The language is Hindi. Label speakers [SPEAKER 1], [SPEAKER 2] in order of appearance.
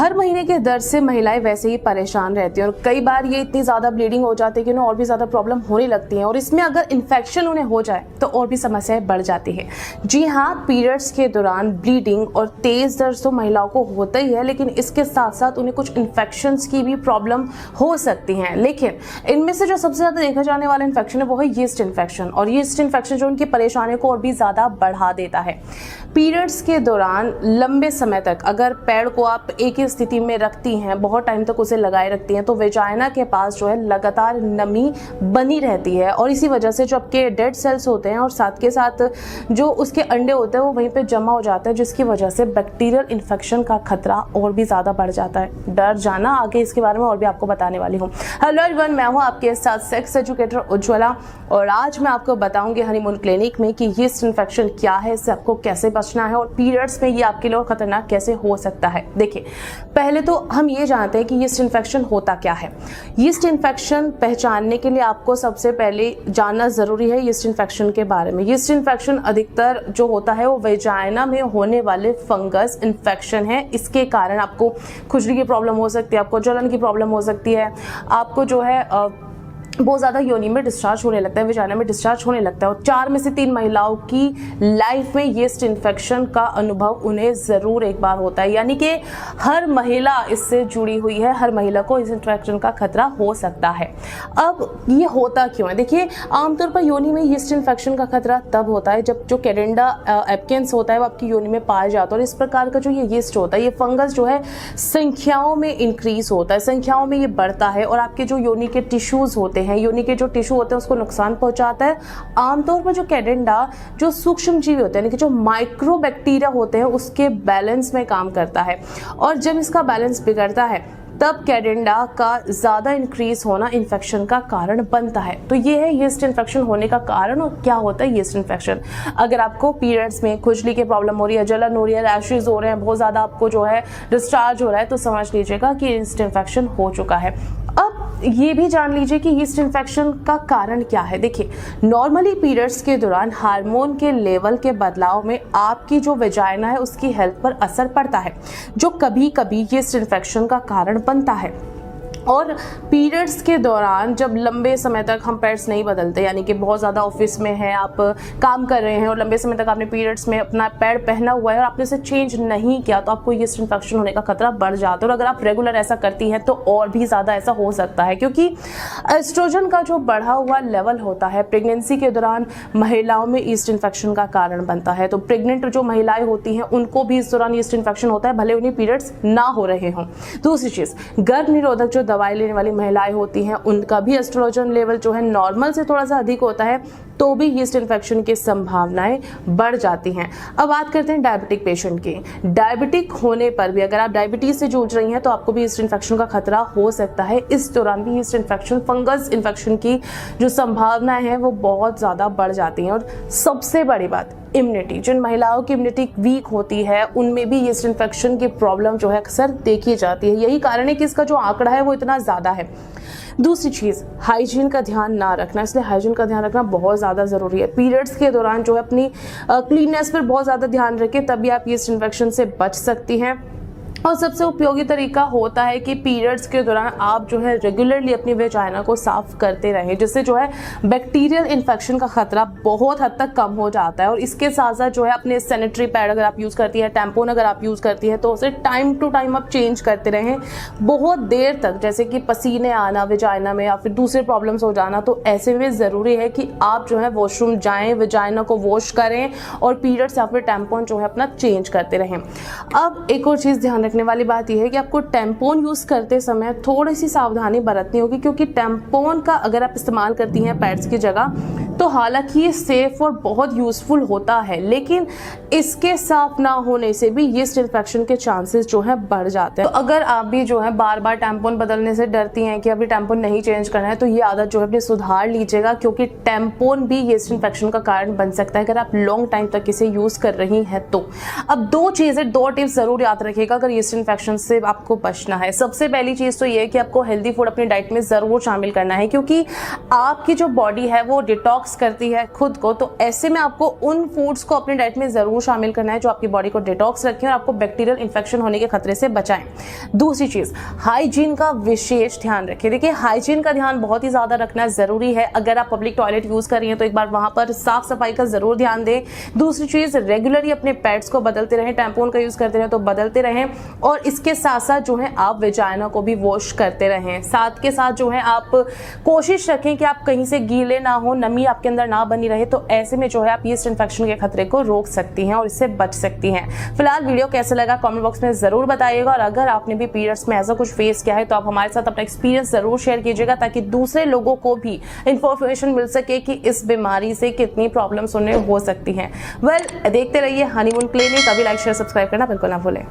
[SPEAKER 1] हर महीने के दर्द से महिलाएं वैसे ही परेशान रहती हैं और कई बार ये इतनी ज़्यादा ब्लीडिंग हो जाती है कि उन्हें और भी ज़्यादा प्रॉब्लम होने लगती है और इसमें अगर इन्फेक्शन उन्हें हो जाए तो और भी समस्याएं बढ़ जाती है। जी हाँ, पीरियड्स के दौरान ब्लीडिंग और तेज़ दर्द तो महिलाओं को होता ही है, लेकिन इसके साथ साथ उन्हें कुछ इन्फेक्शंस की भी प्रॉब्लम हो सकती हैं। लेकिन इनमें से जो सबसे ज़्यादा देखा जाने वाला इन्फेक्शन है वो है यीस्ट इन्फेक्शन, और यीस्ट इन्फेक्शन जो उनकी परेशानियों को और भी ज़्यादा बढ़ा देता है। पीरियड्स के दौरान लंबे समय तक अगर पैड को आप एक ही स्थिति में रखती हैं, बहुत टाइम तक उसे लगाए रखती हैं, तो वेजाइना के पास जो है लगातार नमी बनी रहती है और इसी वजह से जो आपके डेड सेल्स होते हैं और साथ के साथ जो उसके अंडे होते हैं वो वहीं पे जमा हो जाते हैं, जिसकी वजह से बैक्टीरियल इन्फेक्शन का खतरा और भी ज़्यादा बढ़ जाता है। डर जाना, आगे इसके बारे में और भी आपको बताने वाली हूँ। हेलो एवरीवन, मैं हूँ आपके साथ सेक्स एजुकेटर उज्ज्वला और आज मैं आपको बताऊंगी हनीमून क्लिनिक में कि यीस्ट इन्फेक्शन क्या है, इससे आपको कैसे बचना है और पीरियड्स में ये आपके लिए खतरनाक कैसे हो सकता है। देखिए, पहले तो हम ये जानते हैं कि यीस्ट इन्फेक्शन होता क्या है। यीस्ट इन्फेक्शन पहचानने के लिए आपको सबसे पहले जानना जरूरी है यीस्ट इन्फेक्शन के बारे में। यीस्ट इन्फेक्शन अधिकतर जो होता है वो वेजाइना में होने वाले फंगस इन्फेक्शन है। इसके कारण आपको खुजली की प्रॉब्लम हो सकती है, आपको जलन की प्रॉब्लम हो सकती है, आपको जो है बहुत ज़्यादा योनि में डिस्चार्ज होने लगता है, वेजाइना में डिस्चार्ज होने लगता है। और 4 में से 3 महिलाओं की लाइफ में यीस्ट इन्फेक्शन का अनुभव उन्हें ज़रूर एक बार होता है, यानी कि हर महिला इससे जुड़ी हुई है, हर महिला को इस इन्फेक्शन का खतरा हो सकता है। अब ये होता क्यों है? देखिए, आमतौर पर योनि में यीस्ट इन्फेक्शन का खतरा तब होता है जब जो कैडेंडा एप्केंस होता है वो आपकी योनि में पाया जाता है और इस प्रकार का जो ये यीस्ट होता है, ये फंगस जो है संख्याओं में इंक्रीज होता है, संख्याओं में ये बढ़ता है और आपके जो योनि के टिश्यूज होते हैं, योनि के जो टिश्यू होते हैं उसको नुकसान पहुंचाता है। आमतौर पर जो कैडेंडा जो सूक्ष्म जीव होते हैं, यानी कि जो माइक्रो बैक्टीरिया होते हैं, उसके बैलेंस में काम करता है और जब इसका बैलेंस बिगड़ता है तब कैडेंडा का ज़्यादा इंक्रीज होना इन्फेक्शन का कारण बनता है। तो ये है यीस्ट इन्फेक्शन होने का कारण। और क्या होता है यीस्ट इन्फेक्शन? अगर आपको पीरियड्स में खुजली की प्रॉब्लम हो रही है, जलन हो रही है, रैशेज हो रहे हैं, बहुत ज़्यादा आपको जो है डिस्चार्ज हो रहा है, तो समझ लीजिएगा कि यीस्ट इन्फेक्शन हो चुका है। अब ये भी जान लीजिए कि यीस्ट इन्फेक्शन का कारण क्या है। देखिए, नॉर्मली पीरियड्स के दौरान हार्मोन के लेवल के बदलाव में आपकी जो वेजाइना है उसकी हेल्थ पर असर पड़ता है, जो कभी कभी यीस्ट इन्फेक्शन का कारण बनता है। और पीरियड्स के दौरान जब लंबे समय तक हम पैड्स नहीं बदलते, यानी कि बहुत ज़्यादा ऑफिस में हैं, आप काम कर रहे हैं और लंबे समय तक आपने पीरियड्स में अपना पैड पहना हुआ है और आपने इसे चेंज नहीं किया, तो आपको यीस्ट इन्फेक्शन होने का खतरा बढ़ जाता है। और अगर आप रेगुलर ऐसा करती हैं तो और भी ज़्यादा ऐसा हो सकता है, क्योंकि एस्ट्रोजन का जो बढ़ा हुआ लेवल होता है प्रेगनेंसी के दौरान महिलाओं में यीस्ट इन्फेक्शन का कारण बनता है। तो प्रेग्नेंट जो महिलाएं होती हैं उनको भी इस दौरान यीस्ट इन्फेक्शन होता है, भले उन्हें पीरियड्स ना हो रहे हों। दूसरी चीज़, गर्भ निरोधक जो दवाई लेने वाली महिलाएं होती हैं उनका भी एस्ट्रोजन लेवल जो है नॉर्मल से थोड़ा सा अधिक होता है, तो भी यीस्ट इन्फेक्शन की संभावनाएं बढ़ जाती हैं। अब बात करते हैं डायबिटिक पेशेंट की। डायबिटिक होने पर भी अगर आप डायबिटीज से जूझ रही हैं तो आपको भी यीस्ट इन्फेक्शन का खतरा हो सकता है। इस दौरान भी यीस्ट इन्फेक्शन, फंगस इन्फेक्शन की जो संभावनाएं हैं वो बहुत ज़्यादा बढ़ जाती हैं। और सबसे बड़ी बात, इम्यूनिटी। जिन महिलाओं की इम्यूनिटी वीक होती है उनमें भी यीस्ट इन्फेक्शन की प्रॉब्लम जो है अक्सर देखी जाती है। यही कारण है कि इसका जो आंकड़ा है वो इतना ज़्यादा है। दूसरी चीज़, हाइजीन का ध्यान ना रखना, इसलिए हाइजीन का ध्यान रखना बहुत ज़्यादा ज़रूरी है। पीरियड्स के दौरान जो है अपनी क्लीननेस पर बहुत ज़्यादा ध्यान रखें, तभी आप यीस्ट इन्फेक्शन से बच सकती हैं। और सबसे उपयोगी तरीका होता है कि पीरियड्स के दौरान आप जो है रेगुलरली अपनी वेजाइना को साफ करते रहें, जिससे जो है बैक्टीरियल इन्फेक्शन का खतरा बहुत हद तक कम हो जाता है। और इसके साथ साथ जो है अपने सैनिटरी पैड अगर आप यूज़ करती हैं, टैम्पून अगर आप यूज़ करती हैं, तो उसे टाइम टू टाइम आप चेंज करते रहें। बहुत देर तक, जैसे कि पसीने आना वेजाइना में या फिर दूसरे प्रॉब्लम्स हो जाना, तो ऐसे में ज़रूरी है कि आप जो है वॉशरूम जाएँ, वेजाइना को वॉश करें और पीरियड्स या फिर टैम्पून जो है अपना चेंज करते रहें। अब एक और चीज़ ध्यान रखने वाली बात यह है कि आपको टैम्पोन यूज करते समय थोड़ी सी सावधानी बरतनी होगी, क्योंकि टैम्पोन का अगर आप इस्तेमाल करती हैं पैड्स की जगह तो हालांकि ये सेफ और बहुत यूजफुल होता है, लेकिन इसके साफ ना होने से भी यीस्ट इन्फेक्शन के चांसेस जो है बढ़ जाते हैं। तो अगर आप भी जो है बार बार टैम्पोन बदलने से डरती हैं कि अभी टैम्पोन नहीं चेंज करना है, तो ये आदत जो है अपनी सुधार लीजिएगा, क्योंकि टैम्पोन भी यीस्ट इन्फेक्शन का कारण बन सकता है अगर आप लॉन्ग टाइम तक इसे यूज कर रही हैं तो। अब 2 टिप्स जरूर याद रखिएगा अगर यीस्ट इन्फेक्शन से आपको बचना है। सबसे पहली चीज तो ये है कि आपको हेल्दी फूड अपनी डाइट में जरूर शामिल करना है, क्योंकि आपकी जो बॉडी है वो डिटॉक्स करती है खुद को, तो ऐसे में आपको उन फूड्स को अपनी डाइट में जरूर शामिल करना है जो आपकी बॉडी को डिटॉक्स रखें और आपको बैक्टीरियल इन्फेक्शन होने के खतरे से बचाएं। दूसरी चीज, हाइजीन का विशेष ध्यान रखें। देखिए हाइजीन का ध्यान बहुत ही ज्यादा रखना जरूरी है। अगर आप पब्लिक टॉयलेट यूज कर रही हैं तो एक बार वहां पर साफ सफाई का जरूर ध्यान दें। दूसरी चीज, रेगुलरली अपने पैड्स को बदलते रहें, टैम्पून का यूज करते रहें तो बदलते रहें, और इसके साथ साथ जो है आप वेजाइना को भी वॉश करते रहें। साथ के साथ जो है आप कोशिश रखें कि आप कहीं से गीले ना हो, नमी आपके अंदर ना बनी रहे, तो ऐसे में जो है आप यीस्ट इन्फेक्शन के खतरे को रोक सकती हैं और इससे बच सकती हैं। फिलहाल वीडियो कैसे लगा कमेंट बॉक्स में जरूर बताइएगा, और अगर आपने भी पीरियड्स में ऐसा कुछ फेस किया है तो आप हमारे साथ अपना एक्सपीरियंस जरूर शेयर कीजिएगा, ताकि दूसरे लोगों को भी इंफॉर्मेशन मिल सके कि इस बीमारी से कितनी प्रॉब्लम्स उन्हें हो सकती हैं। देखते रहिए हनीमून क्लिनिक। अभी लाइक शेयर सब्सक्राइब करना बिल्कुल ना भूलें।